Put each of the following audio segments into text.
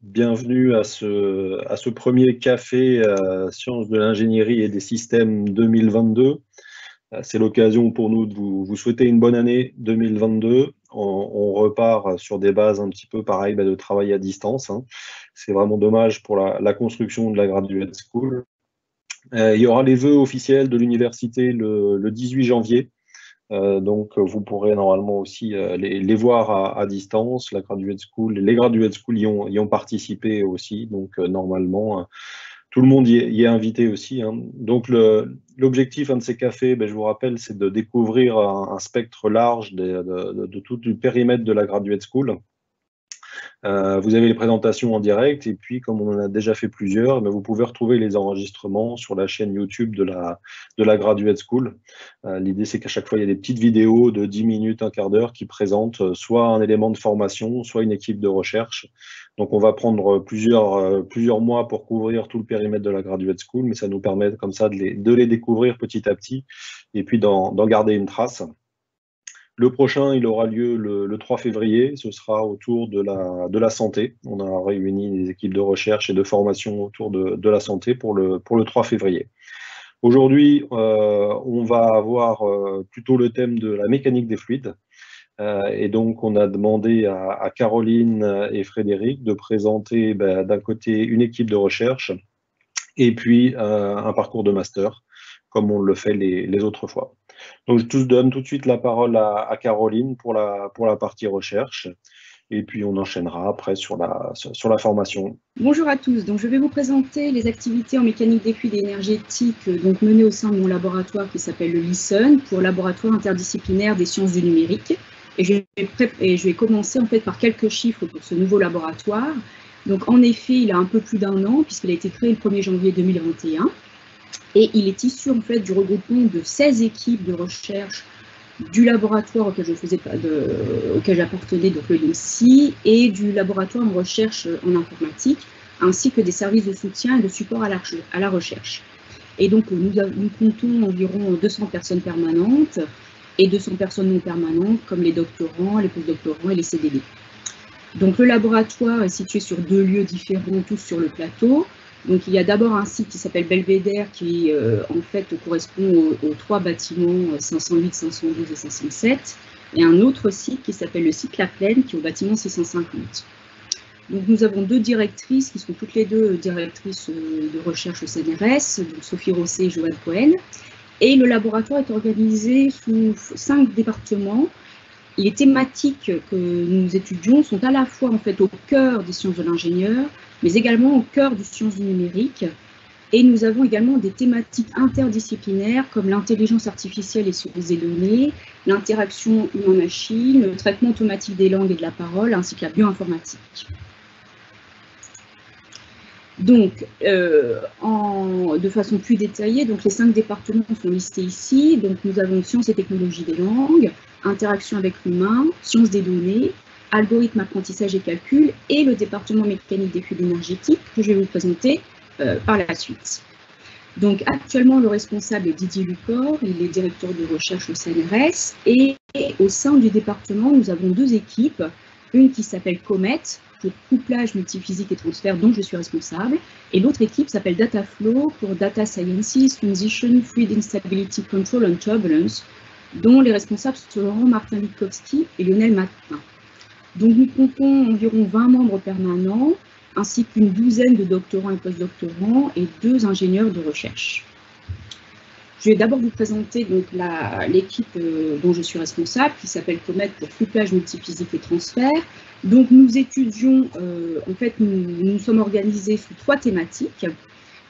Bienvenue à ce premier café Sciences de l'ingénierie et des systèmes 2022. C'est l'occasion pour nous de vous souhaiter une bonne année 2022. On repart sur des bases un petit peu pareilles de travail à distance, hein. C'est vraiment dommage pour la construction de la Graduate School. Il y aura les vœux officiels de l'université le 18 janvier. Donc, vous pourrez normalement aussi les voir à distance. La Graduate School, les Graduate School y ont participé aussi. Donc, normalement, tout le monde y est invité aussi, hein. Donc, l'objectif de ces cafés, je vous rappelle, c'est de découvrir un spectre large de tout le périmètre de la Graduate School. Vous avez les présentations en direct et puis, comme on en a déjà fait plusieurs, vous pouvez retrouver les enregistrements sur la chaîne YouTube de la Graduate School. L'idée, c'est qu'à chaque fois, il y a des petites vidéos de 10 minutes, un quart d'heure qui présentent soit un élément de formation, soit une équipe de recherche. Donc, on va prendre plusieurs mois pour couvrir tout le périmètre de la Graduate School, mais ça nous permet comme ça de les découvrir petit à petit et puis d'en garder une trace. Le prochain, il aura lieu le 3 février. Ce sera autour de la santé. On a réuni des équipes de recherche et de formation autour de la santé pour le 3 février. Aujourd'hui, on va avoir plutôt le thème de la mécanique des fluides. Et donc, on a demandé à Caroline et Frédéric de présenter d'un côté une équipe de recherche et puis un parcours de master, comme on le fait les autres fois. Donc, je donne tout de suite la parole à Caroline pour la partie recherche, et puis on enchaînera après sur la formation. Bonjour à tous, donc je vais vous présenter les activités en mécanique des fluides et énergétique menées au sein de mon laboratoire qui s'appelle le LISEN, pour Laboratoire interdisciplinaire des sciences du numérique. Et je vais commencer en fait par quelques chiffres pour ce nouveau laboratoire. Donc en effet, il a un peu plus d'1 an puisqu'il a été créé le 1er janvier 2021. Et il est issu en fait du regroupement de 16 équipes de recherche du laboratoire auquel j'appartenais, donc le LIMSI, et du laboratoire en recherche en informatique, ainsi que des services de soutien et de support à la recherche. Et donc nous comptons environ 200 personnes permanentes et 200 personnes non permanentes, comme les doctorants, les postdoctorants et les CDD. Donc le laboratoire est situé sur 2 lieux différents, tous sur le plateau. Donc il y a d'abord un site qui s'appelle Belvédère qui en fait correspond aux 3 bâtiments 508, 512 et 507, et un autre site qui s'appelle le site La Plaine qui est au bâtiment 650. Donc nous avons 2 directrices qui sont toutes les 2 directrices de recherche au CNRS, donc Sophie Rosset et Joanne Cohen, et le laboratoire est organisé sous 5 départements. Les thématiques que nous étudions sont à la fois en fait au cœur des sciences de l'ingénieur, mais également au cœur des sciences du numérique. Et nous avons également des thématiques interdisciplinaires comme l'intelligence artificielle et sciences des données, l'interaction humain-machine, le traitement automatique des langues et de la parole, ainsi que la bioinformatique. Donc, de façon plus détaillée, donc les 5 départements sont listés ici. Donc, nous avons sciences et technologies des langues, interaction avec l'humain, sciences des données, algorithmes, apprentissage et calcul, et le département mécanique des fluides énergétiques que je vais vous présenter par la suite. Donc actuellement, le responsable est Didier Lucor, il est directeur de recherche au CNRS, et au sein du département, nous avons 2 équipes, une qui s'appelle COMET, pour couplage, multiphysique et transfert, dont je suis responsable, et l'autre équipe s'appelle DataFlow, pour Data Sciences, Transition, Fluid Instability Control and Turbulence, dont les responsables seront Martin Witkowski et Lionel Matin. Donc nous comptons environ 20 membres permanents, ainsi qu'une douzaine de doctorants et postdoctorants et 2 ingénieurs de recherche. Je vais d'abord vous présenter l'équipe dont je suis responsable, qui s'appelle COMET pour couplage, multiphysique et transfert. Donc nous étudions, en fait nous sommes organisés sous 3 thématiques.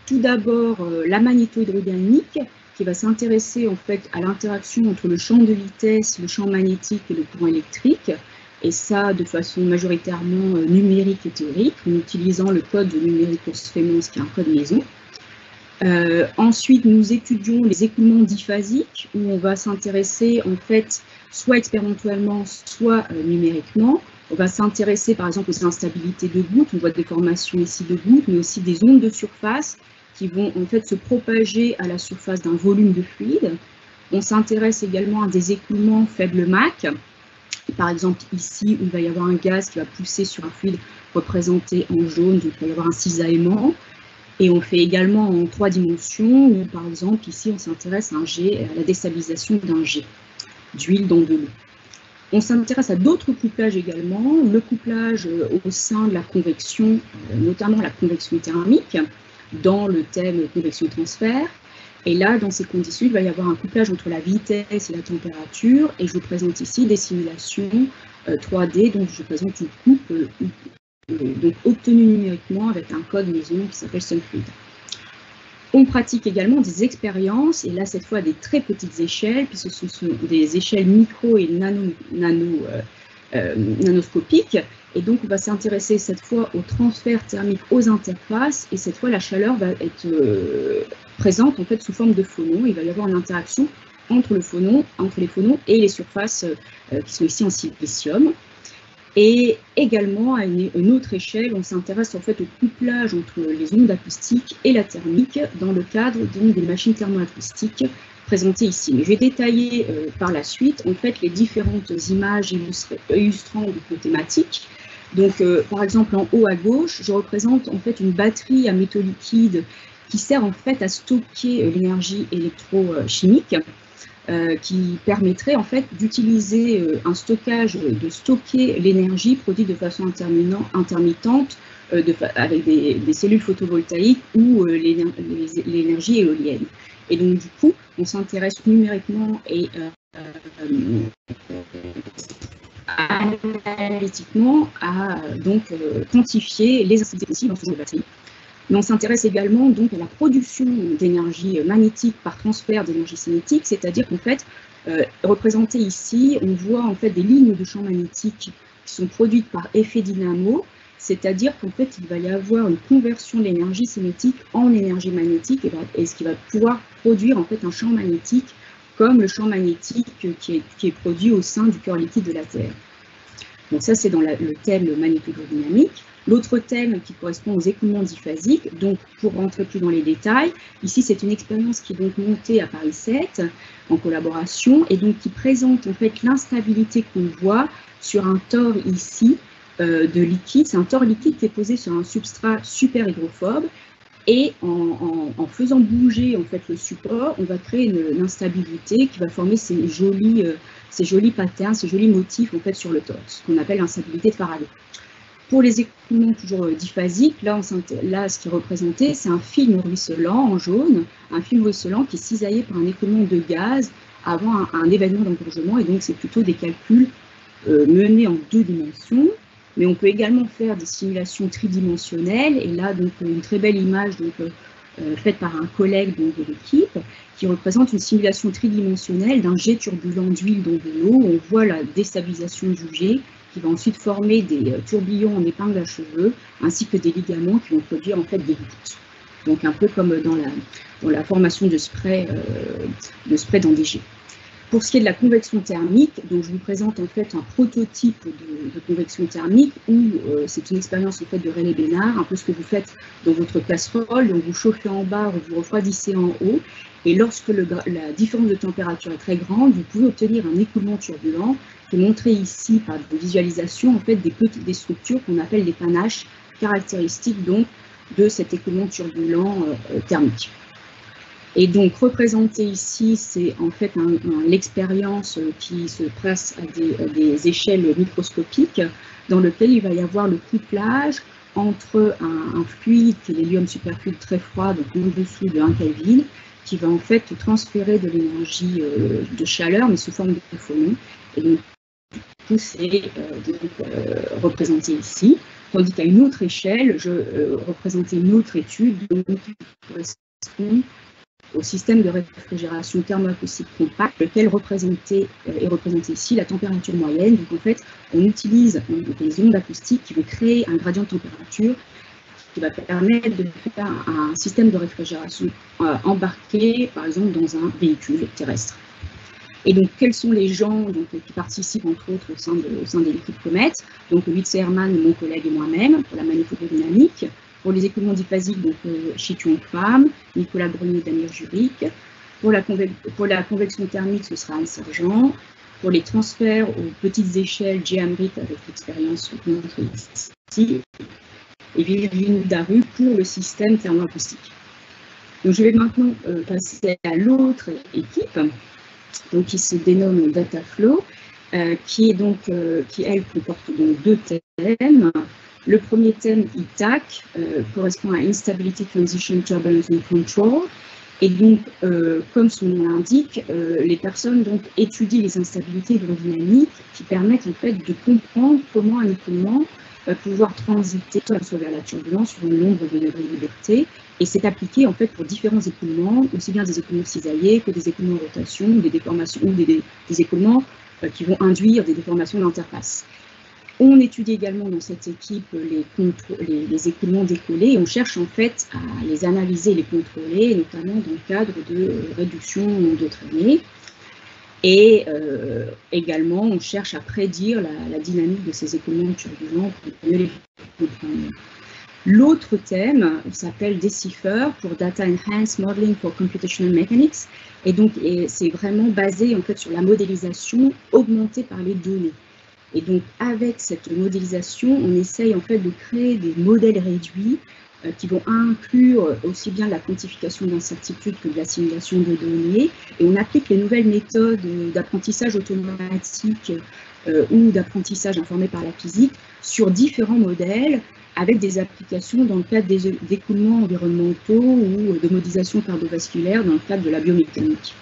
Tout d'abord la magnéto-hydrodynamique, qui va s'intéresser en fait à l'interaction entre le champ de vitesse, le champ magnétique et le courant électrique, et ça de façon majoritairement numérique et théorique, en utilisant le code numérique-Frémons, qui est un code maison. Ensuite, nous étudions les écoulements diphasiques, où on va s'intéresser en fait soit expérimentalement, soit numériquement. On va s'intéresser par exemple aux instabilités de gouttes, on voit des formations ici de gouttes, mais aussi des ondes de surface qui vont en fait se propager à la surface d'un volume de fluide. On s'intéresse également à des écoulements faible Mach. Par exemple ici, où il va y avoir un gaz qui va pousser sur un fluide représenté en jaune, donc il va y avoir un cisaillement. Et on fait également en 3 dimensions, où par exemple ici on s'intéresse à la déstabilisation d'un jet d'huile dans de l'eau. On s'intéresse à d'autres couplages également, le couplage au sein de la convection, notamment la convection thermique, dans le thème convection-transfert. Et là, dans ces conditions, il va y avoir un couplage entre la vitesse et la température. Et je vous présente ici des simulations 3D, donc je vous présente une coupe donc obtenue numériquement avec un code maison qui s'appelle SunFluid. On pratique également des expériences, et là cette fois à des très petites échelles, puisque ce sont des échelles micro et nanoscopiques. Et donc on va s'intéresser cette fois au transfert thermique aux interfaces, et cette fois la chaleur va être présente en fait sous forme de phonons. Il va y avoir une interaction entre les phonons et les surfaces qui sont ici en silicium. Et également, à une autre échelle, on s'intéresse en fait au couplage entre les ondes acoustiques et la thermique dans le cadre des machines thermoacoustiques présentées ici. Mais je vais détailler par la suite en fait les différentes images illustrant nos thématiques. Donc, par exemple, en haut à gauche, je représente en fait une batterie à métaux liquides qui sert en fait à stocker l'énergie électrochimique. Qui permettrait en fait d'utiliser un stockage, de stocker l'énergie produite de façon intermittente avec des cellules photovoltaïques ou l'énergie éolienne. Et donc du coup, on s'intéresse numériquement et analytiquement à quantifier les instabilités possibles dans ce genre de batterie. Mais on s'intéresse également donc à la production d'énergie magnétique par transfert d'énergie cinétique, c'est-à-dire qu'en fait, représenté ici, on voit en fait des lignes de champ magnétique qui sont produites par effet dynamo, c'est-à-dire qu'en fait, il va y avoir une conversion de l'énergie cinétique en énergie magnétique, et ce qui va pouvoir produire en fait un champ magnétique comme le champ magnétique qui est produit au sein du cœur liquide de la Terre. Donc ça, c'est dans le thème magnéto-hydrodynamique. L'autre thème qui correspond aux écoulements diphasiques, donc pour rentrer plus dans les détails, ici c'est une expérience qui est donc montée à Paris 7 en collaboration et donc qui présente en fait l'instabilité qu'on voit sur un tore ici de liquide. C'est un tore liquide qui est posé sur un substrat super hydrophobe et en faisant bouger en fait le support, on va créer une instabilité qui va former ces jolis patterns, ces jolis motifs en fait sur le tore, ce qu'on appelle l'instabilité de Faraday. Pour les écoulements toujours diphasiques, là ce qui est représenté, c'est un film ruisselant en jaune, un film ruisselant qui est cisaillé par un écoulement de gaz avant un événement d'engorgement, et donc c'est plutôt des calculs menés en 2 dimensions. Mais on peut également faire des simulations tridimensionnelles, et là donc une très belle image faite par un collègue de l'équipe, qui représente une simulation tridimensionnelle d'un jet turbulent d'huile dans de l'eau. On voit la déstabilisation du jet, qui va ensuite former des tourbillons en épingle à cheveux, ainsi que des ligaments qui vont produire en fait des gouttes. Donc un peu comme dans la formation de spray dans des jets. Pour ce qui est de la convection thermique, donc je vous présente en fait un prototype de convection thermique où c'est une expérience en fait de Rayleigh-Bénard, un peu ce que vous faites dans votre casserole, donc vous chauffez en bas ou vous refroidissez en haut, et lorsque la différence de température est très grande, vous pouvez obtenir un écoulement turbulent qui est montré ici par des visualisations en fait des structures qu'on appelle des panaches caractéristiques donc de cet écoulement turbulent thermique. Et donc, représenté ici, c'est en fait l'expérience qui se passe à des échelles microscopiques dans lequel il va y avoir le couplage entre un fluide qui est l'hélium superfluide très froid, donc en dessous de 1 Kelvin, qui va en fait transférer de l'énergie de chaleur, mais sous forme de phonons. Et donc, tout c'est représenté ici. Tandis qu'à une autre échelle, je représentais une autre étude qui correspond au système de réfrigération thermoacoustique compact, lequel est représenté ici la température moyenne. Donc en fait, on utilise des ondes acoustiques qui vont créer un gradient de température qui va permettre de faire un système de réfrigération embarqué, par exemple, dans un véhicule terrestre. Et donc, quels sont les gens qui participent, entre autres, au sein de l'équipe Comet? Donc, Lutz Hermann, mon collègue et moi-même, pour la magnétodynamique. Pour les écoulements diphasiques, donc Chi-Tung Pham, Nicolas Grenier, Damir Juric. Pour la convection thermique, ce sera Anne Sergent. Pour les transferts aux petites échelles, Jay Amrit avec l'expérience montrée ici. et Virginie Daru pour le système thermoacoustique. Donc, je vais maintenant passer à l'autre équipe, donc, qui se dénomme Dataflow, qui elle comporte donc 2 thèmes. Le premier thème, ITAC, correspond à Instability Transition Turbulence and Control. Et donc, comme son nom l'indique, les personnes donc, étudient les instabilités hydrodynamiques qui permettent en fait de comprendre comment un écoulement va pouvoir transiter soit vers la turbulence, sur une nombre de degrés de liberté. Et c'est appliqué en fait pour différents écoulements, aussi bien des écoulements cisaillés que des écoulements de rotation, des déformations ou des écoulements qui vont induire des déformations d'interface. On étudie également dans cette équipe les écoulements décollés et on cherche en fait à les analyser et les contrôler, notamment dans le cadre de réduction de traînée. Et également, on cherche à prédire la dynamique de ces écoulements turbulents pour mieux les comprendre. L'autre thème s'appelle Decipher pour Data Enhanced Modeling for Computational Mechanics. Et donc, c'est vraiment basé en fait sur la modélisation augmentée par les données. Et donc, avec cette modélisation, on essaye en fait de créer des modèles réduits qui vont inclure aussi bien la quantification d'incertitudes que de la simulation de données. Et on applique les nouvelles méthodes d'apprentissage automatique ou d'apprentissage informé par la physique sur différents modèles avec des applications dans le cadre d'écoulements environnementaux ou de modélisation cardiovasculaire dans le cadre de la biomécanique.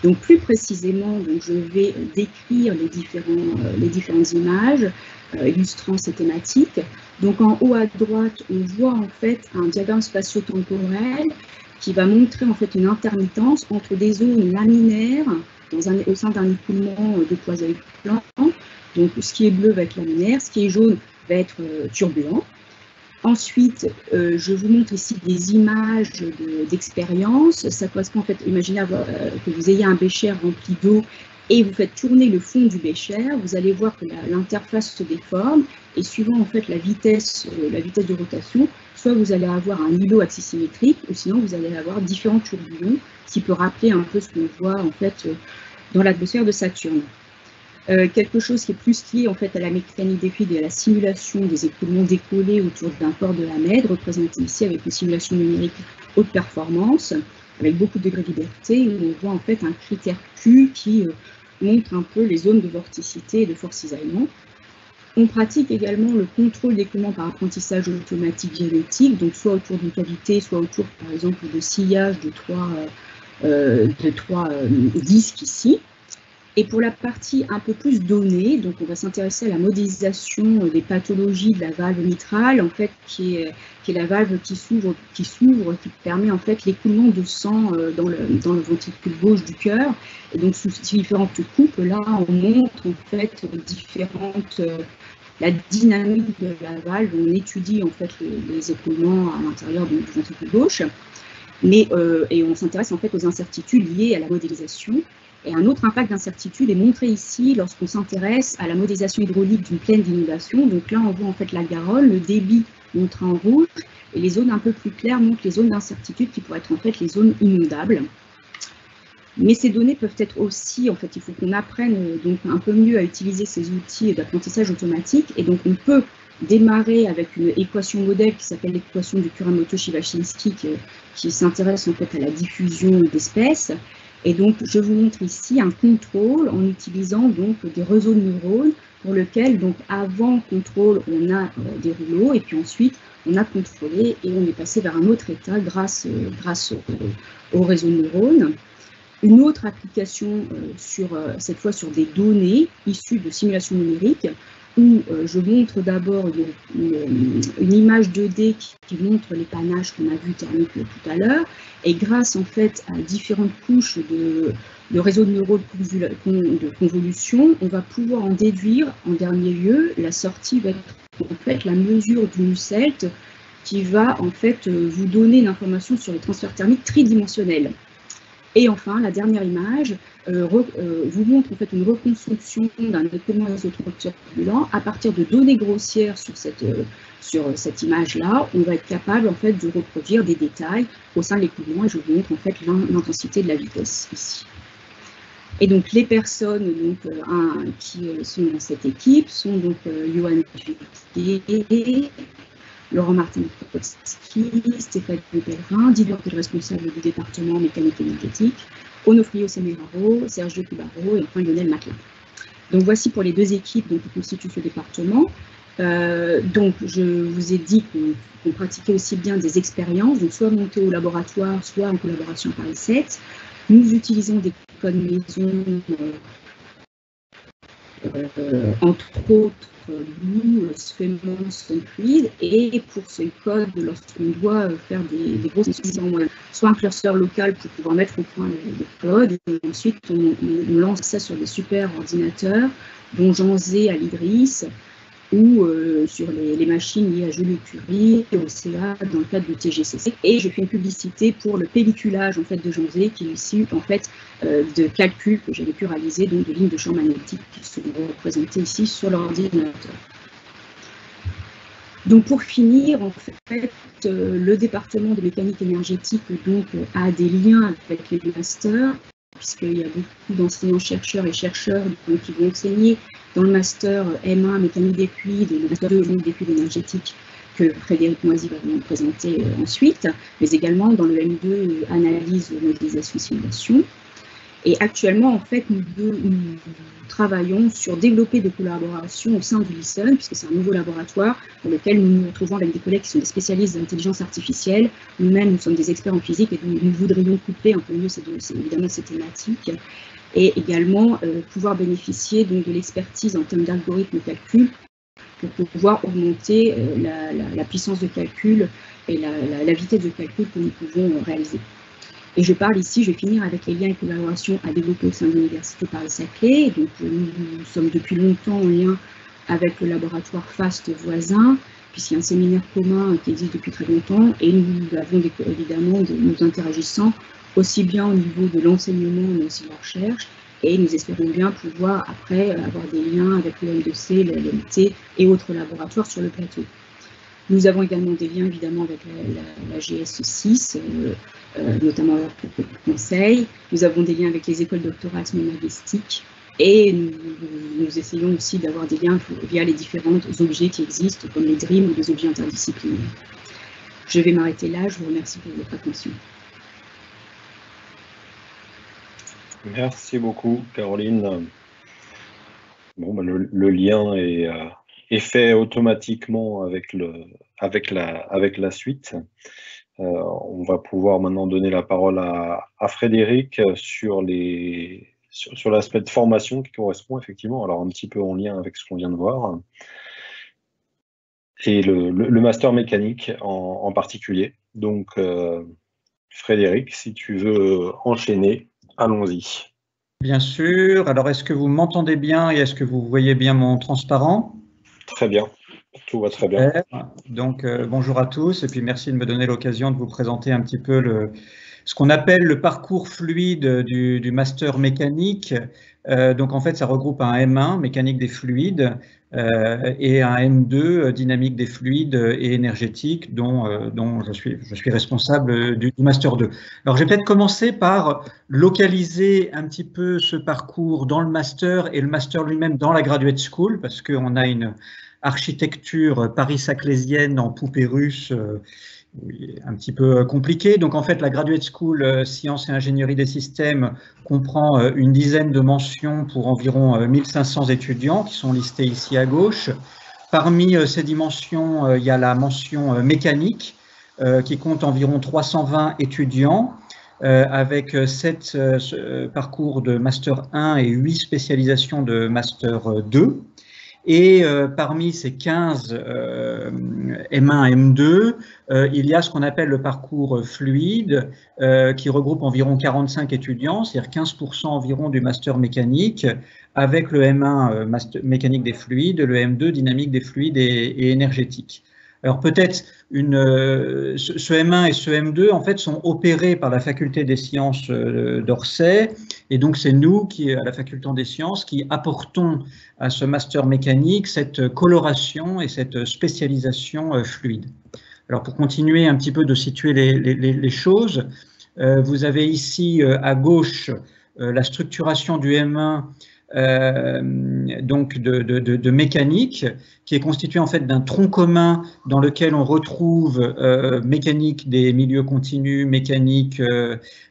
Donc plus précisément, donc, je vais décrire les différentes images illustrant ces thématiques. Donc en haut à droite, on voit en fait un diagramme spatio-temporel qui va montrer en fait une intermittence entre des zones laminaires au sein d'un écoulement de Poiseuille-Plan. Donc ce qui est bleu va être laminaire, ce qui est jaune va être turbulent. Ensuite, je vous montre ici des images d'expérience. Ça correspond en fait, imaginez que vous ayez un bécher rempli d'eau et vous faites tourner le fond du bécher. Vous allez voir que l'interface se déforme et suivant en fait la vitesse de rotation, soit vous allez avoir un îlot axisymétrique ou sinon vous allez avoir différents tourbillons, ce qui peut rappeler un peu ce qu'on voit en fait dans l'atmosphère de Saturne. Quelque chose qui est plus lié en fait à la mécanique des fluides et à la simulation des écoulements décollés autour d'un corps de la MED, représenté ici avec une simulation numérique haute performance, avec beaucoup de degrés de liberté, où on voit en fait un critère Q qui montre un peu les zones de vorticité et de force cisaillement. On pratique également le contrôle d'écoulement par apprentissage automatique génétique, donc soit autour d'une cavité, soit autour par exemple de sillage de trois disques ici. Et pour la partie un peu plus donnée, donc on va s'intéresser à la modélisation des pathologies de la valve mitrale, en fait, qui est la valve qui s'ouvre, qui permet en fait l'écoulement de sang dans le ventricule gauche du cœur. Et donc sous différentes coupes, là, on montre en fait la dynamique de la valve. On étudie en fait les écoulements à l'intérieur du ventricule gauche, et on s'intéresse en fait aux incertitudes liées à la modélisation. Et un autre impact d'incertitude est montré ici lorsqu'on s'intéresse à la modélisation hydraulique d'une plaine d'inondation. Donc là, on voit en fait la Garonne, le débit montré en rouge, et les zones un peu plus claires montrent les zones d'incertitude qui pourraient être en fait les zones inondables. Mais ces données peuvent être aussi, en fait, il faut qu'on apprenne donc un peu mieux à utiliser ces outils d'apprentissage automatique. Et donc on peut démarrer avec une équation modèle qui s'appelle l'équation du Kuramoto-Shibashinsky qui s'intéresse en fait à la diffusion d'espèces. Et donc, je vous montre ici un contrôle en utilisant donc des réseaux de neurones pour lequel, donc, avant contrôle, on a des rouleaux et puis ensuite, on a contrôlé et on est passé vers un autre état grâce au réseau de neurones. Une autre application, cette fois sur des données issues de simulations numériques, où je montre d'abord une image 2D qui montre les panaches qu'on a vu thermiques tout à l'heure, et grâce en fait à différentes couches de réseaux de neurones de convolution, on va pouvoir en déduire en dernier lieu. La sortie va être en fait la mesure du Nusselt qui va en fait vous donner une information sur les transferts thermiques tridimensionnels. Et enfin, la dernière image vous montre en fait une reconstruction d'un écoulement isotrope turbulent à partir de données grossières sur cette image-là. On va être capable en fait de reproduire des détails au sein de l'écoulement et je vous montre en fait l'intensité de la vitesse ici. Et donc les personnes donc, qui sont dans cette équipe sont donc Johan Duguet, Laurent Martin-Kowski, Stéphane Pellerin, Didier, le responsable du département mécanique énergétique, Onofrio Semeraro, Sergio Cubaro et enfin Lionel Maclin. Donc voici pour les deux équipes donc, qui constituent ce département. Donc je vous ai dit qu'on pratiquait aussi bien des expériences, donc soit montées au laboratoire, soit en collaboration Paris 7. Nous utilisons des codes maison, entre autres Blue, Sphemon, Sunfluid, et pour ces codes, lorsqu'on doit faire des grosses décisions, soit un curseur local pour pouvoir mettre au point les codes, et ensuite on lance ça sur des super ordinateurs, dont Jean Zé à l'Idris, ou sur les machines liées à Julie Curie, au CA, dans le cadre du TGCC. Et je fais une publicité pour le pelliculage en fait, de Jean Zé, qui est issu en fait, de calculs que j'avais pu réaliser, donc de lignes de champ magnétique qui sont représentées ici sur l'ordinateur. Donc pour finir, en fait, le département de mécanique énergétique donc, a des liens avec les masters, puisqu'il y a beaucoup d'enseignants-chercheurs et chercheurs donc, qui vont enseigner dans le master M1 mécanique des fluides et le master 2 des fluides énergétiques que Frédéric Moisy va vous présenter ensuite, mais également dans le M2 analyse, modélisation, simulation. Et actuellement, en fait, nous travaillons sur développer des collaborations au sein du LISEN, puisque c'est un nouveau laboratoire dans lequel nous nous retrouvons avec des collègues qui sont des spécialistes d'intelligence artificielle. Nous-mêmes, nous sommes des experts en physique et nous voudrions coupler un peu mieux évidemment ces thématiques et également pouvoir bénéficier donc, de l'expertise en termes d'algorithmes de calcul pour pouvoir augmenter la puissance de calcul et la vitesse de calcul que nous pouvons réaliser. Et je parle ici, je vais finir avec les liens et collaborations à développer au sein de l'Université Paris-Saclay. Donc nous sommes depuis longtemps en lien avec le laboratoire FAST voisin, puisqu'il y a un séminaire commun qui existe depuis très longtemps, et nous avons évidemment nous interagissant aussi bien au niveau de l'enseignement, mais aussi de la recherche, et nous espérons bien pouvoir après avoir des liens avec le M2C, le LMT et autres laboratoires sur le plateau. Nous avons également des liens évidemment avec la GS6, notamment leur conseil. Nous avons des liens avec les écoles doctorales magnétiques et nous essayons aussi d'avoir des liens via les différents objets qui existent, comme les DREAM ou les objets interdisciplinaires. Je vais m'arrêter là, je vous remercie pour votre attention. Merci beaucoup, Caroline. Bon, ben, le lien est fait automatiquement avec la suite. On va pouvoir maintenant donner la parole à Frédéric sur l'aspect de formation qui correspond effectivement, alors un petit peu en lien avec ce qu'on vient de voir, et le master mécanique en particulier. Donc, Frédéric, si tu veux enchaîner, allons-y. Bien sûr. Alors, est-ce que vous m'entendez bien et est-ce que vous voyez bien mon transparent? Très bien. Tout va très bien. Donc, bonjour à tous et puis merci de me donner l'occasion de vous présenter un petit peu ce qu'on appelle le parcours fluide du master mécanique. Donc, en fait, ça regroupe un M1, mécanique des fluides, et un M2, dynamique des fluides et énergétique, dont je suis responsable du master 2. Alors, je vais peut-être commencer par localiser un petit peu ce parcours dans le master et le master lui-même dans la graduate school, parce qu'on a une architecture paris-saclésienne en poupée russe, un petit peu compliquée. Donc en fait, la Graduate School Sciences et Ingénierie des Systèmes comprend une dizaine de mentions pour environ 1500 étudiants qui sont listés ici à gauche. Parmi ces dimensions, il y a la mention mécanique qui compte environ 320 étudiants avec 7 parcours de Master 1 et 8 spécialisations de Master 2. Et parmi ces 15 M1, M2, il y a ce qu'on appelle le parcours fluide qui regroupe environ 45 étudiants, c'est-à-dire 15% environ du master mécanique, avec le M1 mécanique des fluides, le M2 dynamique des fluides et énergétique. Alors peut-être ce M1 et ce M2 en fait sont opérés par la faculté des sciences d'Orsay, et donc c'est nous qui, à la faculté des sciences, qui apportons à ce master mécanique cette coloration et cette spécialisation fluide. Alors pour continuer un petit peu de situer les choses, vous avez ici à gauche la structuration du M1 donc de mécanique, qui est constitué en fait d'un tronc commun dans lequel on retrouve mécanique des milieux continus, mécanique,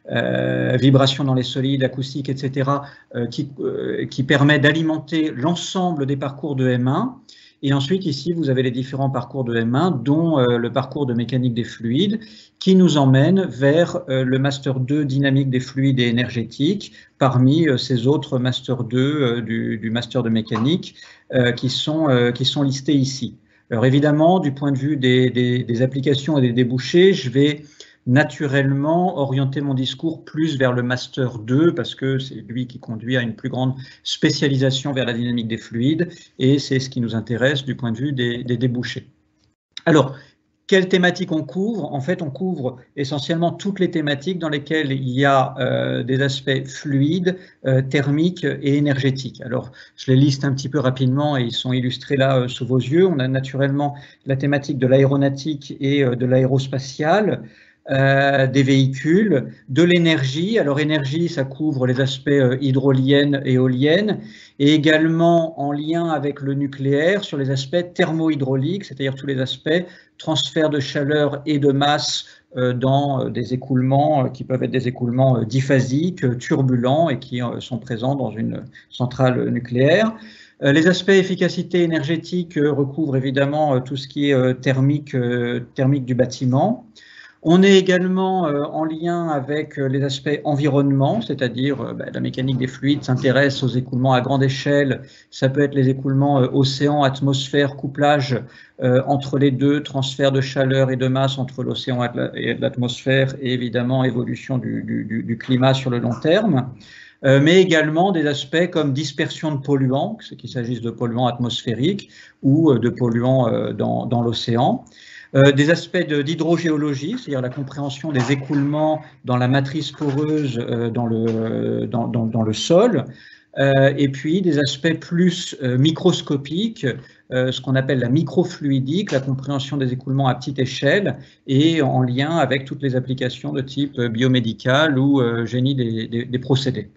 vibration dans les solides, acoustique, etc., qui permet d'alimenter l'ensemble des parcours de M1. Et ensuite, ici, vous avez les différents parcours de M1, dont le parcours de mécanique des fluides, qui nous emmène vers le Master 2 dynamique des fluides et énergétiques, parmi ces autres Master 2 du Master de mécanique qui sont listés ici. Alors évidemment, du point de vue des applications et des débouchés, je vais naturellement orienter mon discours plus vers le Master 2 parce que c'est lui qui conduit à une plus grande spécialisation vers la dynamique des fluides et c'est ce qui nous intéresse du point de vue des débouchés. Alors, quelles thématiques on couvre? En fait, on couvre essentiellement toutes les thématiques dans lesquelles il y a des aspects fluides, thermiques et énergétiques. Alors, je les liste un petit peu rapidement et ils sont illustrés là sous vos yeux. On a naturellement la thématique de l'aéronautique et de l'aérospatiale, des véhicules, de l'énergie. Alors énergie, ça couvre les aspects hydroliennes, éoliennes, et également en lien avec le nucléaire sur les aspects thermohydrauliques, c'est-à-dire tous les aspects transfert de chaleur et de masse dans des écoulements qui peuvent être des écoulements diphasiques, turbulents et qui sont présents dans une centrale nucléaire. Les aspects efficacité énergétique recouvrent évidemment tout ce qui est thermique du bâtiment. On est également en lien avec les aspects environnement, c'est-à-dire la mécanique des fluides s'intéresse aux écoulements à grande échelle. Ça peut être les écoulements océan, atmosphère, couplage entre les deux, transfert de chaleur et de masse entre l'océan et l'atmosphère et évidemment évolution du climat sur le long terme. Mais également des aspects comme dispersion de polluants, qu'il s'agisse de polluants atmosphériques ou de polluants dans l'océan. Des aspects d'hydrogéologie, c'est-à-dire la compréhension des écoulements dans la matrice poreuse dans le sol, et puis des aspects plus microscopiques, ce qu'on appelle la microfluidique, la compréhension des écoulements à petite échelle et en lien avec toutes les applications de type biomédical ou génie des procédés.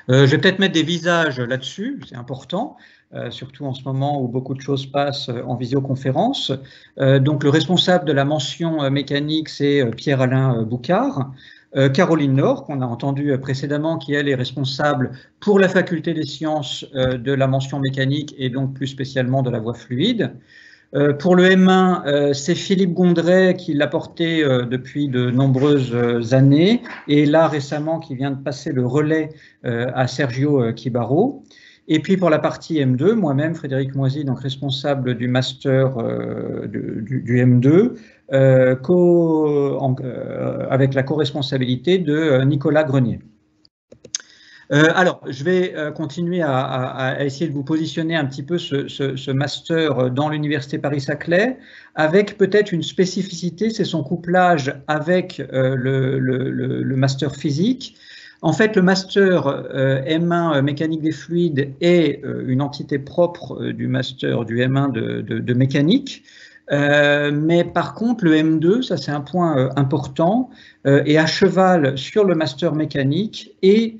Je vais peut-être mettre des visages là-dessus, c'est important. Surtout en ce moment où beaucoup de choses passent en visioconférence. Donc le responsable de la mention mécanique, c'est Pierre-Alain Boucard. Caroline Nord, qu'on a entendu précédemment, qui elle est responsable pour la faculté des sciences de la mention mécanique et donc plus spécialement de la voie fluide. Pour le M1, c'est Philippe Gondret qui l'a porté depuis de nombreuses années et là récemment qui vient de passer le relais à Sergio Kibaro. Et puis pour la partie M2, moi-même, Frédéric Moisy, donc responsable du master du M2, avec la co-responsabilité de Nicolas Grenier. Alors, je vais continuer à essayer de vous positionner un petit peu ce master dans l'Université Paris-Saclay, avec peut-être une spécificité, c'est son couplage avec le master physique. En fait, le master M1 mécanique des fluides est une entité propre du master du M1 de mécanique. Mais par contre, le M2, ça c'est un point important, est à cheval sur le master mécanique et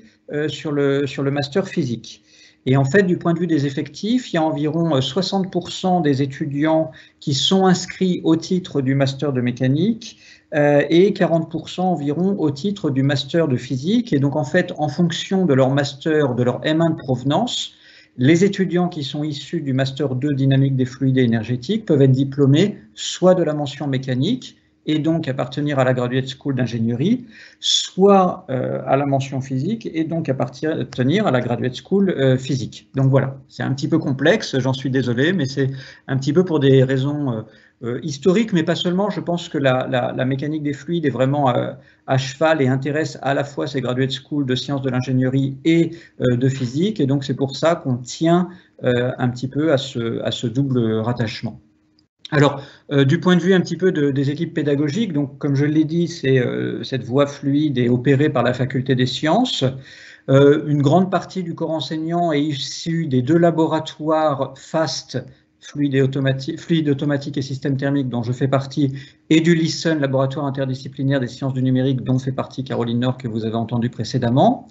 sur le master physique. Et en fait, du point de vue des effectifs, il y a environ 60% des étudiants qui sont inscrits au titre du master de mécanique et 40% environ au titre du master de physique. Et donc, en fait, en fonction de leur master, de leur M1 de provenance, les étudiants qui sont issus du master 2 dynamique des fluides et énergétiques peuvent être diplômés soit de la mention mécanique, et donc appartenir à la Graduate School d'ingénierie, soit à la mention physique, et donc appartenir à la Graduate School physique. Donc voilà, c'est un petit peu complexe, j'en suis désolé, mais c'est un petit peu pour des raisons historiques, mais pas seulement. Je pense que la mécanique des fluides est vraiment à cheval et intéresse à la fois ces Graduate School de sciences de l'ingénierie et de physique, et donc c'est pour ça qu'on tient un petit peu à ce double rattachement. Alors, du point de vue un petit peu des équipes pédagogiques, donc comme je l'ai dit, cette voie fluide est opérée par la faculté des sciences. Une grande partie du corps enseignant est issue des deux laboratoires FAST, fluide automatique et système thermique, dont je fais partie, et du LISTEN, laboratoire interdisciplinaire des sciences du numérique, dont fait partie Caroline Nord, que vous avez entendu précédemment.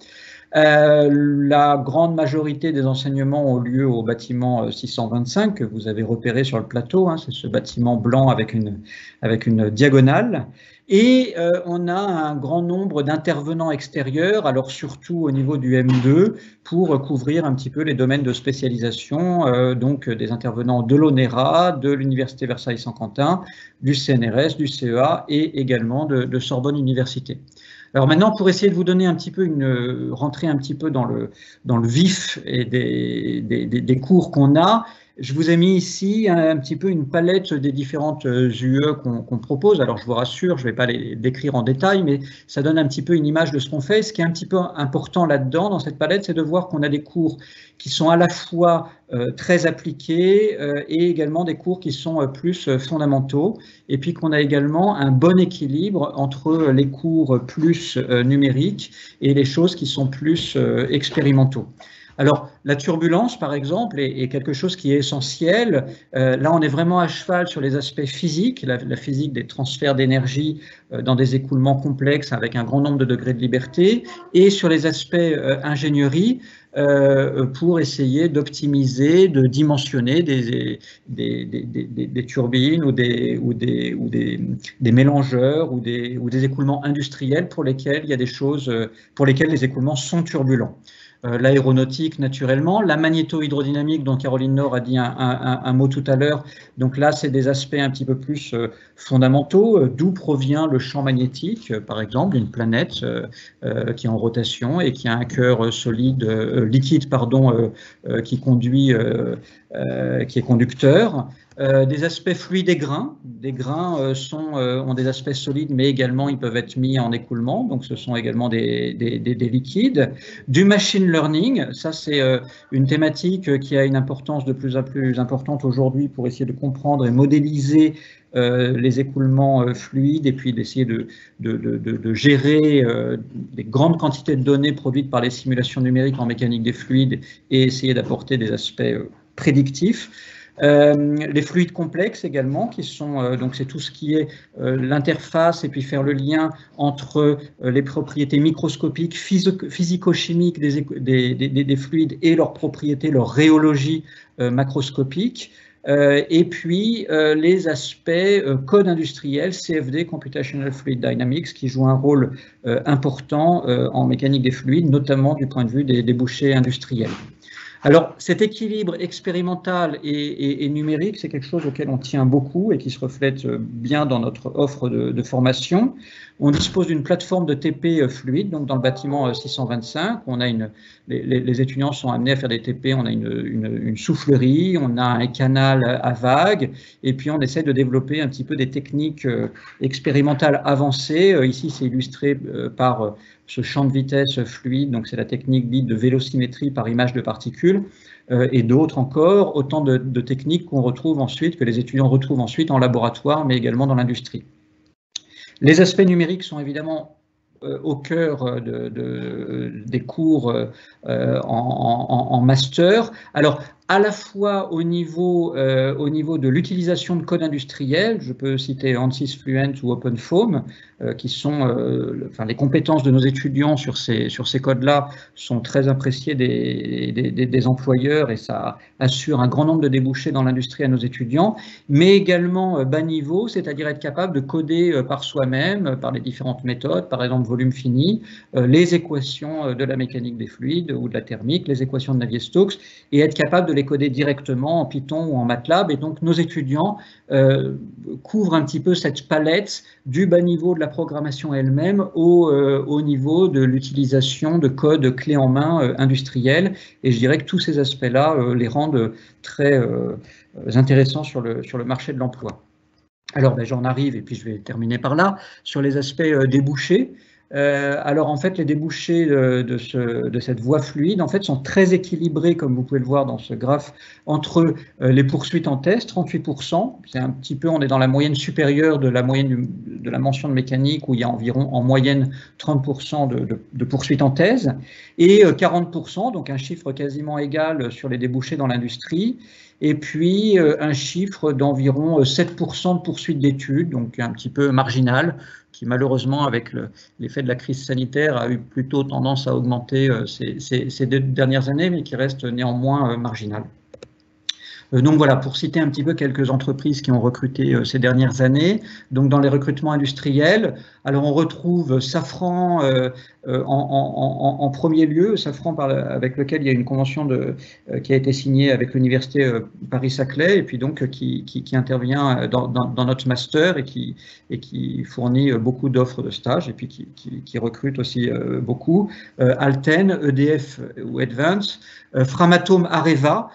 La grande majorité des enseignements ont lieu au bâtiment 625 que vous avez repéré sur le plateau, hein, c'est ce bâtiment blanc avec une diagonale. Et on a un grand nombre d'intervenants extérieurs, alors surtout au niveau du M2, pour couvrir un petit peu les domaines de spécialisation, donc des intervenants de l'ONERA, de l'Université Versailles-Saint-Quentin, du CNRS, du CEA et également de Sorbonne Université. Alors maintenant, pour essayer de vous donner un petit peu rentrer un petit peu dans le vif et des cours qu'on a, je vous ai mis ici un petit peu une palette des différentes UE qu'on propose. Alors je vous rassure, je ne vais pas les décrire en détail, mais ça donne un petit peu une image de ce qu'on fait. Ce qui est un petit peu important là-dedans, dans cette palette, c'est de voir qu'on a des cours qui sont à la fois très appliqués et également des cours qui sont plus fondamentaux. Et puis qu'on a également un bon équilibre entre les cours plus numériques et les choses qui sont plus expérimentaux. Alors, la turbulence, par exemple, est quelque chose qui est essentiel. Là, on est vraiment à cheval sur les aspects physiques, la physique des transferts d'énergie dans des écoulements complexes avec un grand nombre de degrés de liberté, et sur les aspects ingénierie, pour essayer d'optimiser, de dimensionner des turbines ou des mélangeurs ou des écoulements industriels pour lesquels il y a des choses, pour lesquels les écoulements sont turbulents. L'aéronautique, naturellement, la magnéto-hydrodynamique dont Caroline Nord a dit un mot tout à l'heure. Donc là, c'est des aspects un petit peu plus fondamentaux. D'où provient le champ magnétique, par exemple, d'une planète qui est en rotation et qui a un cœur liquide, qui conduit, qui est conducteur. Des aspects fluides des grains. Des grains ont des aspects solides, mais également ils peuvent être mis en écoulement, donc ce sont également des liquides. Du machine learning, ça c'est une thématique qui a une importance de plus en plus importante aujourd'hui pour essayer de comprendre et modéliser les écoulements fluides et puis d'essayer de gérer des grandes quantités de données produites par les simulations numériques en mécanique des fluides et essayer d'apporter des aspects prédictifs. Les fluides complexes également, qui sont donc c'est tout ce qui est l'interface et puis faire le lien entre les propriétés microscopiques, physico-chimiques des fluides et leurs propriétés, leur rhéologie macroscopique. Et puis les aspects code industriel, CFD, Computational Fluid Dynamics, qui jouent un rôle important en mécanique des fluides, notamment du point de vue des débouchés industriels. Alors, cet équilibre expérimental et numérique, c'est quelque chose auquel on tient beaucoup et qui se reflète bien dans notre offre de formation. On dispose d'une plateforme de TP fluide, donc dans le bâtiment 625. On a les étudiants sont amenés à faire des TP, on a une soufflerie, on a un canal à vagues, et puis on essaie de développer un petit peu des techniques expérimentales avancées. Ici, c'est illustré par ce champ de vitesse fluide, donc c'est la technique dite de vélocimétrie par image de particules, et d'autres encore, autant de techniques qu'on retrouve ensuite, que les étudiants retrouvent ensuite en laboratoire, mais également dans l'industrie. Les aspects numériques sont évidemment au cœur des cours en master. Alors, à la fois au niveau de l'utilisation de code industriel, je peux citer ANSYS Fluent ou OpenFOAM, qui sont, les compétences de nos étudiants sur ces codes-là sont très appréciées des employeurs et ça assure un grand nombre de débouchés dans l'industrie à nos étudiants, mais également bas niveau, c'est-à-dire être capable de coder par soi-même, par les différentes méthodes, par exemple volume fini, les équations de la mécanique des fluides ou de la thermique, les équations de Navier-Stokes, et être capable de les coder directement en Python ou en MATLAB. Et donc nos étudiants couvrent un petit peu cette palette du bas niveau de la programmation elle-même au niveau de l'utilisation de code clé en main industriel. Et je dirais que tous ces aspects-là les rendent très intéressants sur le marché de l'emploi. Alors j'en arrive, et puis je vais terminer par là, sur les aspects débouchés. Alors en fait les débouchés de cette voie fluide en fait sont très équilibrés, comme vous pouvez le voir dans ce graphe, entre les poursuites en thèse, 38%, c'est un petit peu, on est dans la moyenne supérieure de la moyenne de la mention de mécanique, où il y a environ en moyenne 30% de poursuites en thèse, et 40%, donc un chiffre quasiment égal sur les débouchés dans l'industrie. et puis un chiffre d'environ 7% de poursuite d'études, donc un petit peu marginal, qui malheureusement, avec l'effet de la crise sanitaire, a eu plutôt tendance à augmenter ces 2 dernières années, mais qui reste néanmoins marginal. Donc voilà, pour citer un petit peu quelques entreprises qui ont recruté ces dernières années. Donc dans les recrutements industriels, alors on retrouve Safran en premier lieu, Safran avec lequel il y a une convention qui a été signée avec l'université Paris-Saclay, et puis donc qui intervient dans notre master et qui fournit beaucoup d'offres de stage, et puis qui recrute aussi beaucoup. Alten, EDF ou Advance, Framatome, Areva,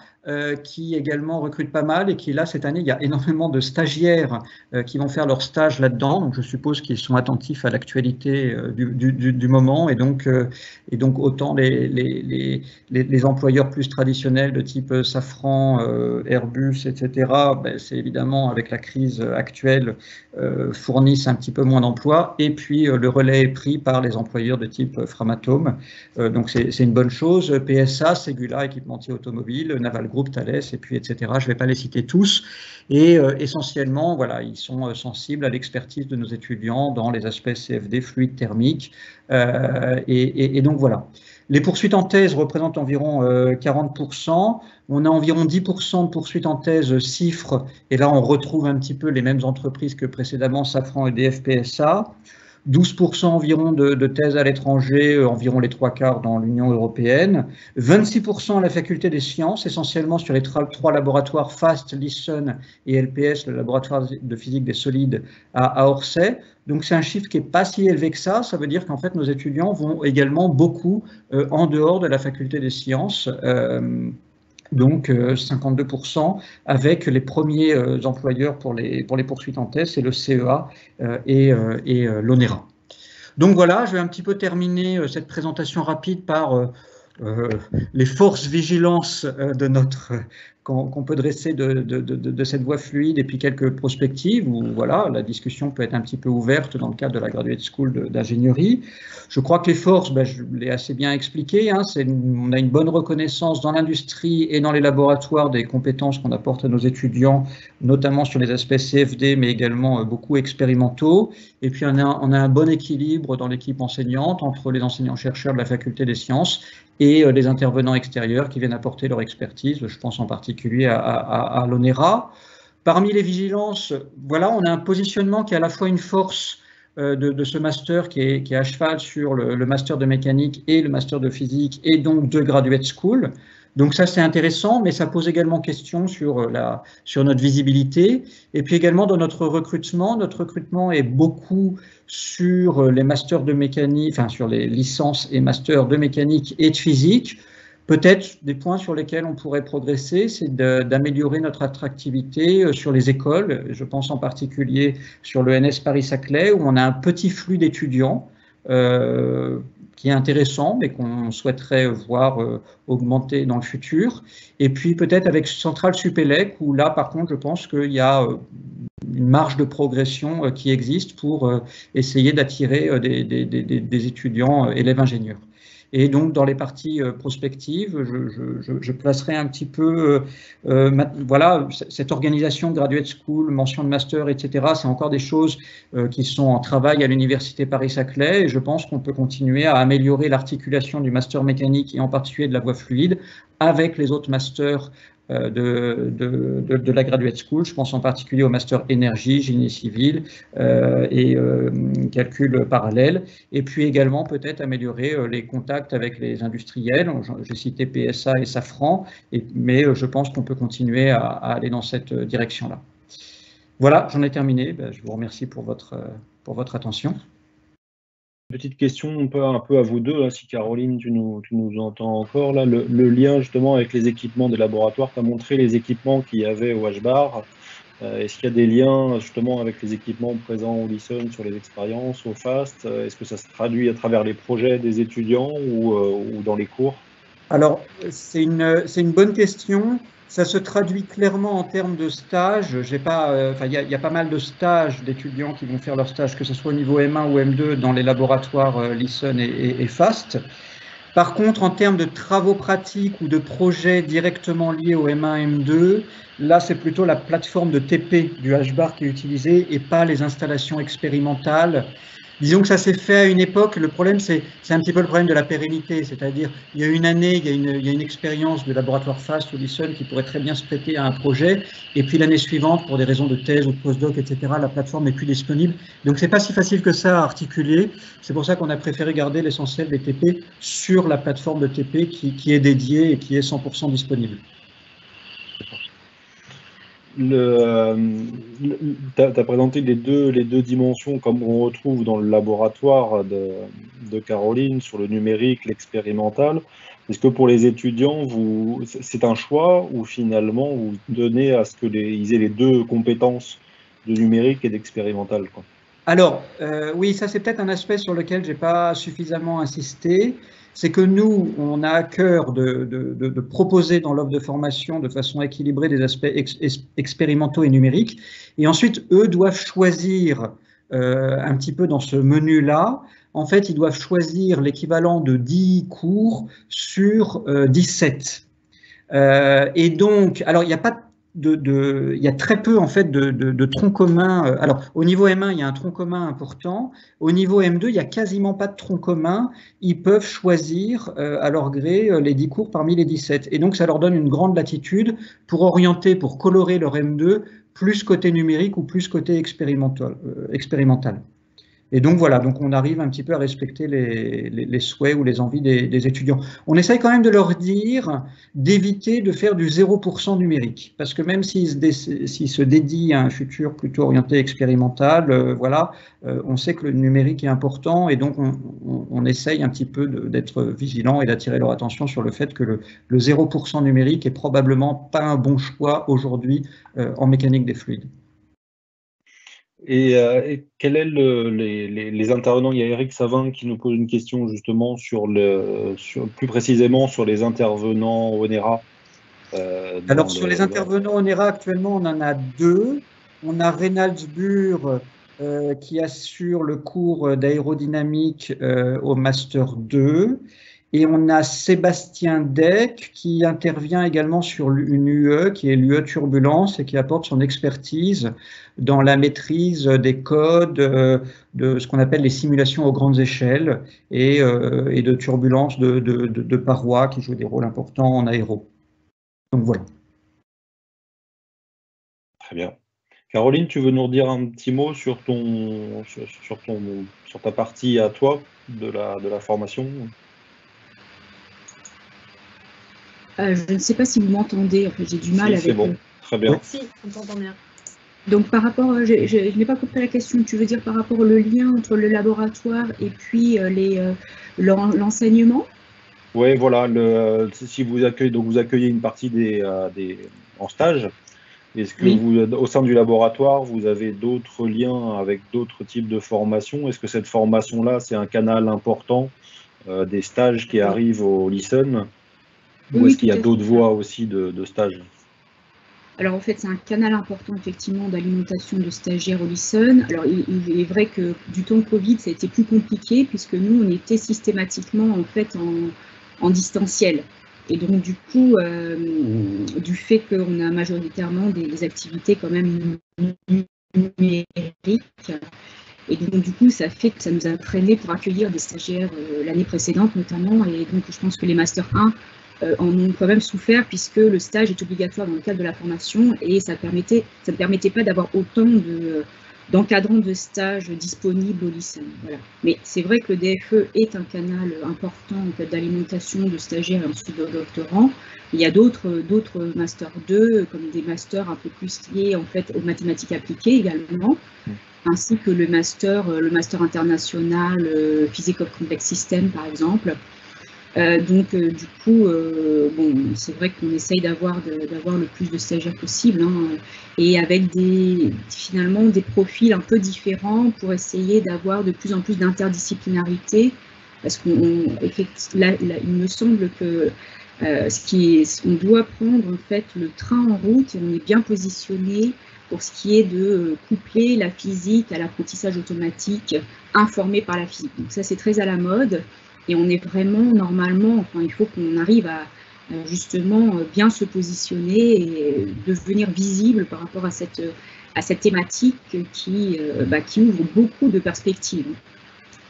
qui également recrute pas mal, et qui là cette année il y a énormément de stagiaires qui vont faire leur stage là-dedans, donc je suppose qu'ils sont attentifs à l'actualité du moment, et donc autant les employeurs plus traditionnels de type Safran, Airbus, etc., ben, c'est évidemment avec la crise actuelle fournissent un petit peu moins d'emplois, et puis le relais est pris par les employeurs de type Framatome, donc c'est une bonne chose. PSA, Ségula, équipementier automobile, Naval Group, Thales, et puis etc. Je ne vais pas les citer tous. Et essentiellement, voilà, ils sont sensibles à l'expertise de nos étudiants dans les aspects CFD, fluide thermique. Et donc voilà. Les poursuites en thèse représentent environ 40%. On a environ 10% de poursuites en thèse CIFRE. Et là, on retrouve un petit peu les mêmes entreprises que précédemment, Safran, EDF, PSA. 12% environ de thèses à l'étranger, environ les 3/4 dans l'Union européenne, 26% à la faculté des sciences, essentiellement sur les 3 laboratoires FAST, Listen et LPS, le laboratoire de physique des solides à Orsay. Donc c'est un chiffre qui n'est pas si élevé que ça veut dire qu'en fait nos étudiants vont également beaucoup en dehors de la faculté des sciences. Donc 52% avec les premiers employeurs pour les poursuites en thèse, c'est le CEA et l'ONERA. Donc voilà, je vais un petit peu terminer cette présentation rapide par les forces vigilances de notre qu'on peut dresser de cette voie fluide, et puis quelques prospectives où voilà, la discussion peut être un petit peu ouverte dans le cadre de la Graduate School d'ingénierie. Je crois que les forces, ben, je l'ai assez bien expliqué, hein, on a une bonne reconnaissance dans l'industrie et dans les laboratoires des compétences qu'on apporte à nos étudiants, notamment sur les aspects CFD, mais également beaucoup expérimentaux. Et puis on a un bon équilibre dans l'équipe enseignante entre les enseignants-chercheurs de la faculté des sciences et les intervenants extérieurs qui viennent apporter leur expertise. Je pense en particulier à l'ONERA. Parmi les vigilances, voilà, on a un positionnement qui est à la fois une force de ce master qui est à cheval sur le master de mécanique et le master de physique, et donc de graduate school. Donc ça, c'est intéressant, mais ça pose également question sur notre visibilité. Et puis également dans notre recrutement est beaucoup sur les masters de mécanique, enfin sur les licences et masters de mécanique et de physique. Peut-être des points sur lesquels on pourrait progresser, c'est d'améliorer notre attractivité sur les écoles. Je pense en particulier sur l'ENS Paris-Saclay, où on a un petit flux d'étudiants qui est intéressant, mais qu'on souhaiterait voir augmenter dans le futur. Et puis peut-être avec Centrale Supélec, où là, par contre, je pense qu'il y a une marge de progression qui existe pour essayer d'attirer des étudiants élèves ingénieurs. Et donc, dans les parties prospectives, je placerai un petit peu, voilà, cette organisation Graduate School, mention de master, etc. C'est encore des choses qui sont en travail à l'université Paris-Saclay, et je pense qu'on peut continuer à améliorer l'articulation du master mécanique et en particulier de la voie fluide avec les autres masters de la Graduate School. Je pense en particulier au master énergie, génie civil et calcul parallèle. Et puis également peut-être améliorer les contacts avec les industriels. J'ai cité PSA et Safran, mais je pense qu'on peut continuer à aller dans cette direction-là. Voilà, j'en ai terminé. Je vous remercie pour votre attention. Petite question un peu à vous deux, là, si Caroline, tu nous entends encore, là, le lien justement avec les équipements des laboratoires, tu as montré les équipements qu'il y avait au HBAR. Est-ce qu'il y a des liens justement avec les équipements présents au Listen sur les expériences, au FAST? Est-ce que ça se traduit à travers les projets des étudiants ou dans les cours? Alors, c'est une bonne question. Ça se traduit clairement en termes de stage. Il y a pas mal de stages d'étudiants qui vont faire leur stage, que ce soit au niveau M1 ou M2 dans les laboratoires Listen et FAST. Par contre, en termes de travaux pratiques ou de projets directement liés au M1, M2, là, c'est plutôt la plateforme de TP du HBAR qui est utilisée et pas les installations expérimentales. Disons que ça s'est fait à une époque, le problème, c'est un petit peu le problème de la pérennité, c'est-à-dire il y a une année, il y a une expérience de laboratoire FAST ou LISON qui pourrait très bien se prêter à un projet, et puis l'année suivante, pour des raisons de thèse ou de postdoc, etc., la plateforme n'est plus disponible. Donc, c'est pas si facile que ça à articuler. C'est pour ça qu'on a préféré garder l'essentiel des TP sur la plateforme de TP qui est dédiée et qui est 100% disponible. Tu as présenté les deux dimensions comme on retrouve dans le laboratoire de Caroline sur le numérique, l'expérimental. Est-ce que pour les étudiants, c'est un choix ou finalement vous tenez à ce qu'ils aient les deux compétences de numérique et d'expérimental, quoi? Alors, oui, ça c'est peut-être un aspect sur lequel je n'ai pas suffisamment insisté. C'est que nous, on a à cœur de proposer dans l'offre de formation de façon équilibrée des aspects expérimentaux et numériques. Et ensuite, eux doivent choisir un petit peu dans ce menu-là. En fait, ils doivent choisir l'équivalent de 10 cours sur 17. Et donc, alors il n'y a pas il y a très peu en fait de troncs communs. Alors au niveau M1, il y a un tronc commun important. Au niveau M2, il n'y a quasiment pas de tronc commun. Ils peuvent choisir à leur gré les 10 cours parmi les 17. Et donc ça leur donne une grande latitude pour orienter, pour colorer leur M2 plus côté numérique ou plus côté expérimental. Et donc voilà, donc on arrive un petit peu à respecter les souhaits ou les envies des étudiants. On essaye quand même de leur dire d'éviter de faire du 0% numérique, parce que même s'ils se dédient à un futur plutôt orienté expérimental, voilà, on sait que le numérique est important et donc on essaye un petit peu d'être vigilant et d'attirer leur attention sur le fait que le 0% numérique est probablement pas un bon choix aujourd'hui en mécanique des fluides. Et quel est les intervenants? Il y a Eric Savin qui nous pose une question justement plus précisément sur les intervenants ONERA. Alors sur les intervenants ONERA, actuellement, on en a 2. On a Reynald Burr qui assure le cours d'aérodynamique au Master 2. Et on a Sébastien Deck qui intervient également sur une UE, qui est l'UE Turbulence, et qui apporte son expertise dans la maîtrise des codes de ce qu'on appelle les simulations aux grandes échelles et de turbulences de parois qui jouent des rôles importants en aéro. Donc voilà. Très bien. Caroline, tu veux nous redire un petit mot sur ta partie à toi de la formation? Je ne sais pas si vous m'entendez, en fait, j'ai du mal avec… C'est bon, très bien. Si, on t'entend bien. Donc par rapport, je n'ai pas compris la question, tu veux dire par rapport au lien entre le laboratoire et puis l'enseignement? Oui, voilà, si vous accueillez une partie en stage, est-ce que Oui. au sein du laboratoire, vous avez d'autres liens avec d'autres types de formations? Est-ce que cette formation-là, c'est un canal important des stages qui arrivent au LISON? Ou est-ce qu'il y a d'autres voies aussi de stages? Alors en fait, c'est un canal important effectivement d'alimentation de stagiaires au LISON. Alors il est vrai que du temps de Covid, ça a été plus compliqué puisque nous, on était systématiquement en fait en distanciel. Et donc du coup, du fait qu'on a majoritairement des activités quand même numériques, et donc du coup, ça fait que ça nous a freiné pour accueillir des stagiaires l'année précédente notamment. Et donc je pense que les Master 1 en ont quand même souffert puisque le stage est obligatoire dans le cadre de la formation et ça ne permettait pas d'avoir autant d'encadrants de stages disponibles au lycée. Voilà. Mais c'est vrai que le DFE est un canal important en fait, d'alimentation de stagiaires et ensuite de doctorants. Il y a d'autres Master 2, comme des masters un peu plus liés en fait, aux mathématiques appliquées également, ainsi que le master international Physics of Complex Systems par exemple. Donc du coup, bon, c'est vrai qu'on essaye d'avoir le plus de stagiaires possible, hein, et avec finalement des profils un peu différents pour essayer d'avoir de plus en plus d'interdisciplinarité, parce qu'il me semble que on doit prendre en fait le train en route et on est bien positionné pour ce qui est de coupler la physique à l'apprentissage automatique informé par la physique. Donc ça c'est très à la mode. Et on est vraiment, normalement, enfin, il faut qu'on arrive à justement bien se positionner et devenir visible par rapport à cette thématique qui ouvre beaucoup de perspectives.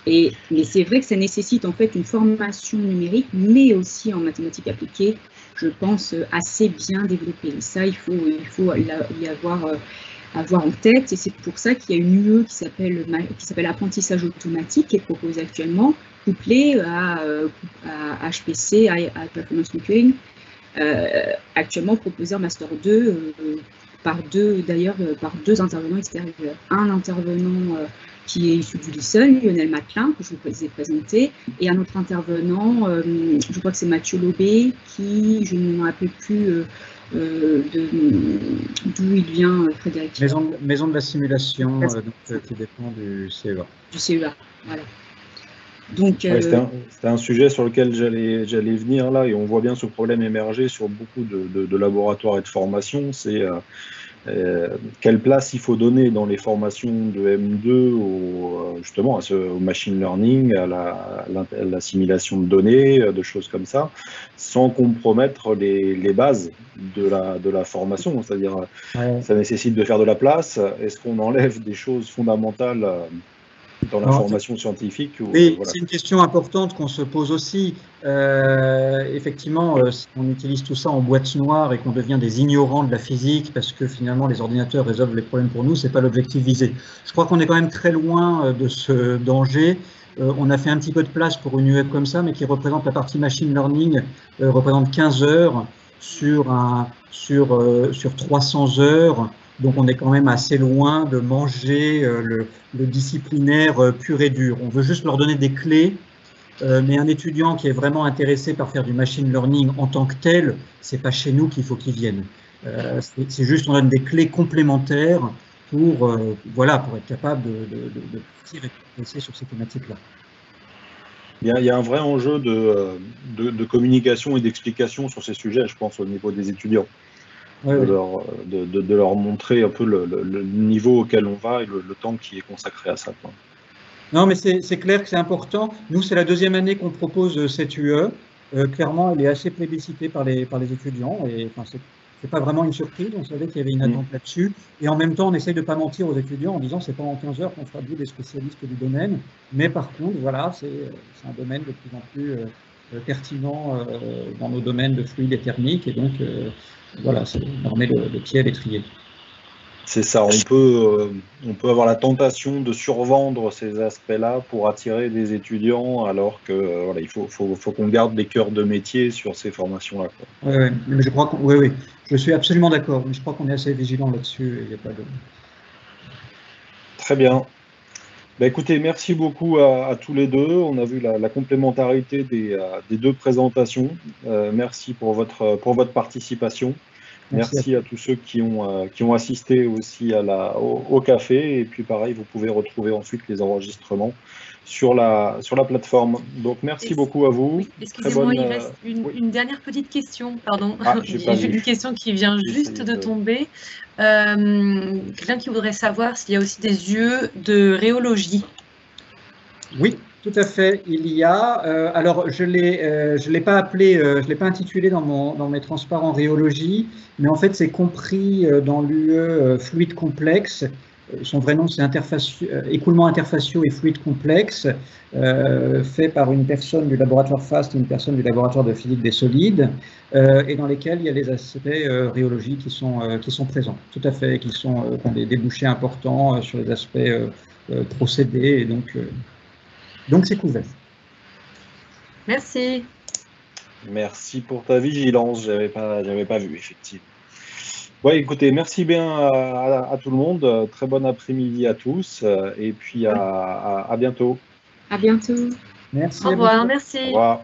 Mais c'est vrai que ça nécessite en fait une formation numérique, mais aussi en mathématiques appliquées, je pense, assez bien développée. Et ça, il faut y avoir en tête. Et c'est pour ça qu'il y a une UE qui s'appelle apprentissage automatique, qui est proposée actuellement, couplée à HPC, à Performance Computing, actuellement proposée en Master 2, par deux intervenants extérieurs. Un intervenant qui est issu du lycée, Lionel Matelin, que je vous ai présenté, et un autre intervenant, je crois que c'est Mathieu Lobé, qui, je ne me rappelle plus d'où il vient, Frédéric. Maison de la simulation, qui dépend du CEA. Du CEA, voilà. Donc, ouais, c'était un sujet sur lequel j'allais venir là, et on voit bien ce problème émerger sur beaucoup de laboratoires et de formations. C'est quelle place il faut donner dans les formations de M2 justement au machine learning, à l'assimilation de données, de choses comme ça, sans compromettre les bases de la formation. C'est-à-dire, ça nécessite de faire de la place. Est-ce qu'on enlève des choses fondamentales dans la formation scientifique? Oui, voilà. C'est une question importante qu'on se pose aussi. Effectivement, si on utilise tout ça en boîte noire et qu'on devient des ignorants de la physique parce que finalement les ordinateurs résolvent les problèmes pour nous, c'est pas l'objectif visé. Je crois qu'on est quand même très loin de ce danger. On a fait un petit peu de place pour une UE comme ça, mais qui représente la partie machine learning, représente 15 heures sur 300 heures. Donc on est quand même assez loin de manger le disciplinaire pur et dur. On veut juste leur donner des clés, mais un étudiant qui est vraiment intéressé par faire du machine learning en tant que tel, c'est pas chez nous qu'il faut qu'il vienne. C'est juste on donne des clés complémentaires pour être capable de partir et de progresser sur ces thématiques-là. Il y a un vrai enjeu de communication et d'explication sur ces sujets, je pense, au niveau des étudiants. De leur montrer un peu le niveau auquel on va et le temps qui est consacré à ça, quoi. Non, mais c'est clair que c'est important. Nous, c'est la deuxième année qu'on propose cette UE. Clairement, elle est assez plébiscitée par les étudiants. Et enfin, c'est pas vraiment une surprise. On savait qu'il y avait une attente là-dessus. Et en même temps, on essaye de pas mentir aux étudiants en disant c'est pas en 15 heures qu'on fera de vous des spécialistes du domaine. Mais par contre, voilà, c'est un domaine de plus en plus pertinent dans nos domaines de fluide et thermique. Et donc, voilà, on remet le pied à l'étrier. C'est ça, on peut avoir la tentation de survendre ces aspects-là pour attirer des étudiants, alors que voilà, il faut qu'on garde des cœurs de métier sur ces formations-là. Oui, mais je crois oui, je suis absolument d'accord, mais je crois qu'on est assez vigilant là-dessus. Il n'y a pas de... Très bien. Bah, écoutez, merci beaucoup à tous les deux. On a vu la complémentarité des deux présentations. Merci pour votre participation. Merci à tous ceux qui ont assisté aussi au café. Et puis pareil, vous pouvez retrouver ensuite les enregistrements sur la plateforme. Donc merci beaucoup à vous. Oui, excusez-moi, il reste une dernière petite question. Pardon, j'ai une question qui vient juste de tomber. Quelqu'un qui voudrait savoir s'il y a aussi des UE de rhéologie. Oui. Tout à fait, il y a. Alors, je l'ai pas appelé, je l'ai pas intitulé dans mes transparents rhéologie, mais en fait, c'est compris dans l'UE fluide complexe. Son vrai nom, c'est écoulement interfaciaux et fluide complexe, fait par une personne du laboratoire FAST et une personne du laboratoire de physique des solides, et dans lesquels il y a les aspects rhéologie qui sont présents. Tout à fait, qui ont des débouchés importants sur les aspects procédés, et donc c'est couvert. Merci. Merci pour ta vigilance, j'avais pas vu, effectivement. Ouais, écoutez, merci bien à tout le monde. Très bon après-midi à tous, et puis à bientôt. À bientôt. Merci. Au revoir, merci. Au revoir.